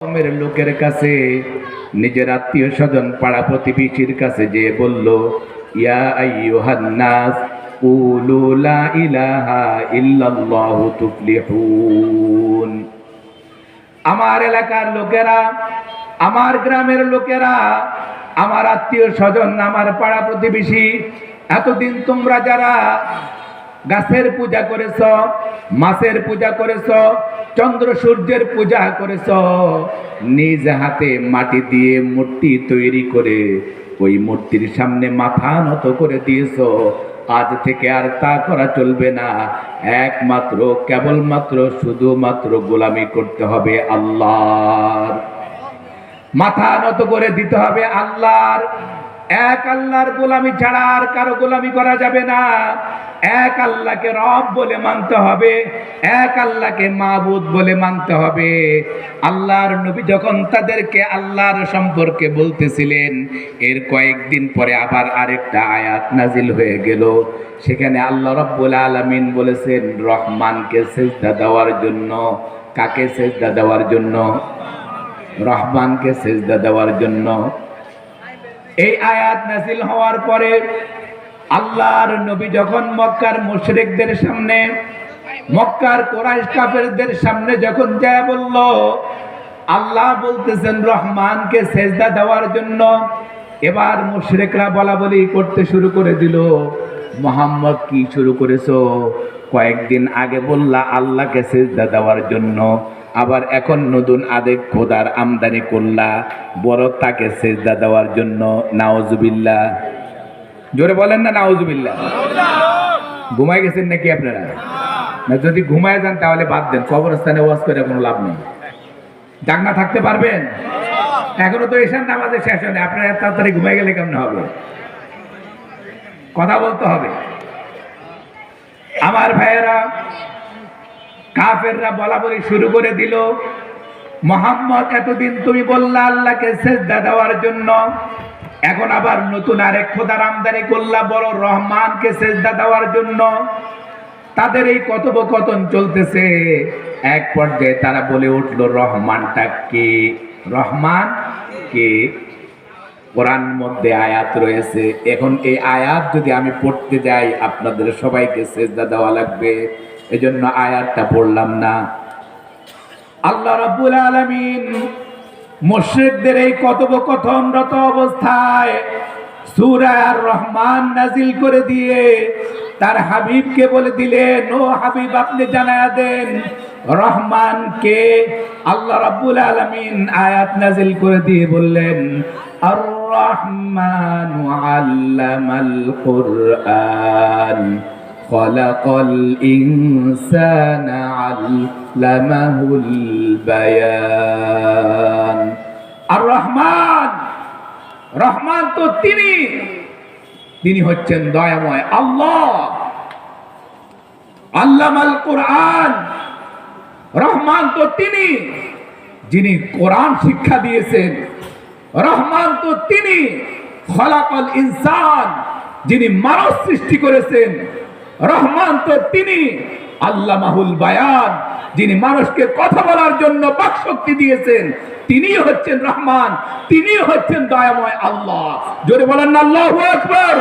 কওমের লোকের কাছে, নিজের আত্মীয় স্বজন পাড়া প্রতিবেশীর কাছে যে বলল, ইয়া আইয়ুহান নাস কুলু লা ইলাহা ইল্লাল্লাহু তুফলিহুন। আমার এলাকার লোকেরা, আমার গ্রামের লোকেরা, আমার আত্মীয় স্বজন, আমার পাড়া প্রতিবেশী, এতদিন তোমরা যারা গাছের পূজা করেছ, মাছের পূজা করেছ, চন্দ্র সূর্যের পূজা করেছ, নিজ হাতে মাটি দিয়ে মূর্তি তৈরি করে ওই মূর্তির সামনে মাথা নত করে দিয়েছ, আজ থেকে আর তা করা চলবে না। একমাত্র কেবলমাত্র শুধুমাত্র গোলামি করতে হবে আল্লাহর, মাথা নত করে দিতে হবে আল্লাহর। এক আল্লাহর গোলামি ছাড়া আর কারো গোলামি করা যাবে না। এক আল্লাহকে রব বলে মানতে হবে, এক আল্লাহকে মাবুদ বলে মানতে হবে। আল্লাহর নবী যখন তাদেরকে আল্লাহর সম্পর্কে বলতেছিলেন, এর কয়েকদিন পরে আবার আরেকটা আয়াত নাজিল হয়ে গেল। সেখানে আল্লাহ রাব্বুল আলামিন বলেছেন রহমানকে সিজদা দেওয়ার জন্য। কাকে সিজদা দেওয়ার জন্য? রহমানকে সিজদা দেওয়ার জন্য। এই আয়াত নাযিল হওয়ার পরে আল্লাহর নবী যখন মক্কার মুশরিকদের সামনে, মক্কার কুরাইশ কাফেরদের সামনে যখন যায় বলল, আল্লাহ বলতেছেন রহমানকে সিজদা দেওয়ার জন্য, এবার মুশরিকরা বলাবলি করতে শুরু করে দিল, মুহাম্মদ কি শুরু করেছো? কয়েকদিন আগে বললা আল্লাহকে সিজদা দেওয়ার জন্য, আবার এখন নতুন আদেক খোদার আমদানি করলা, বড় তাকে সিজদা দেওয়ার জন্য। নাউজুবিল্লাহ। জোরে বলেন না নাউজুবিল্লাহ। ঘুমায় গেছেন নাকি আপনারা? না, যদি ঘুমায় যান তাহলে বাদ দেন, কবরস্থানে ওয়াজ করে কোনো লাভ নেই। জাগনা থাকতে পারবেন? এখনো তো এশার নামাজে শেষ হয় না, আপনারা তাড়াতাড়ি ঘুমায় গেলে কেমন হবে? কথা বলতে হবে। আমার ভাইয়েরা, কাফেররা বলাবলি শুরু করে দিল, মুহাম্মদ এতদিন তুমি বললা আল্লাহকে সিজদা দেওয়ার জন্য, এখন আবার নতুন আরেক খোদার আমদানি করলা বড় রহমানকে সিজদা দেওয়ার জন্য। তাদের এই কথোপকথন চলতেছে, এক পর্যায়ে তারা বলে উঠল রহমানটা কে? রহমান কে? কোরআন মধ্যে আয়াত রয়েছে, এখন এই আয়াত যদি আমি পড়তে যাই আপনাদের সবাইকে সিজদা দেওয়া লাগবে, এজন্য আয়াতটা পড়লাম না। আল্লাহ রাব্বুল আলামিন মুশরিকদের এই কথোপকথনরত অবস্থায় সূরা আর রহমান নাজিল করে দিয়ে তার হাবিবকে বলে দিলেন, ও হাবিব আপনি জানায়া দেন রহমান কে? আল্লাহ রাব্বুল আলামিন আয়াত নাজিল করে দিয়ে বললেন, আর রহমানু আল্লামাল কুরআন খলাকাল ইনসানা আল্লামাহুল বায়ান। আর রহমান, রহমান তো তিনি হচ্ছেন দয়াময় আল্লাহ। আল্লামাল কুরআন, রহমান তো তিনি যিনি কোরআন শিক্ষা দিয়েছেন। রহমান তো তিনি খলাকাল ইনসান, যিনি মানব সৃষ্টি করেছেন। রহমান তো তিনি আল্লামাহুল বায়ান, যিনি মানুষকে কথা বলার জন্য বাকশক্তি দিয়েছেন। তিনি হচ্ছেন রহমান, তিনি হচ্ছেন দয়াময় আল্লাহ। জোরে বলেন না আল্লাহু আকবার।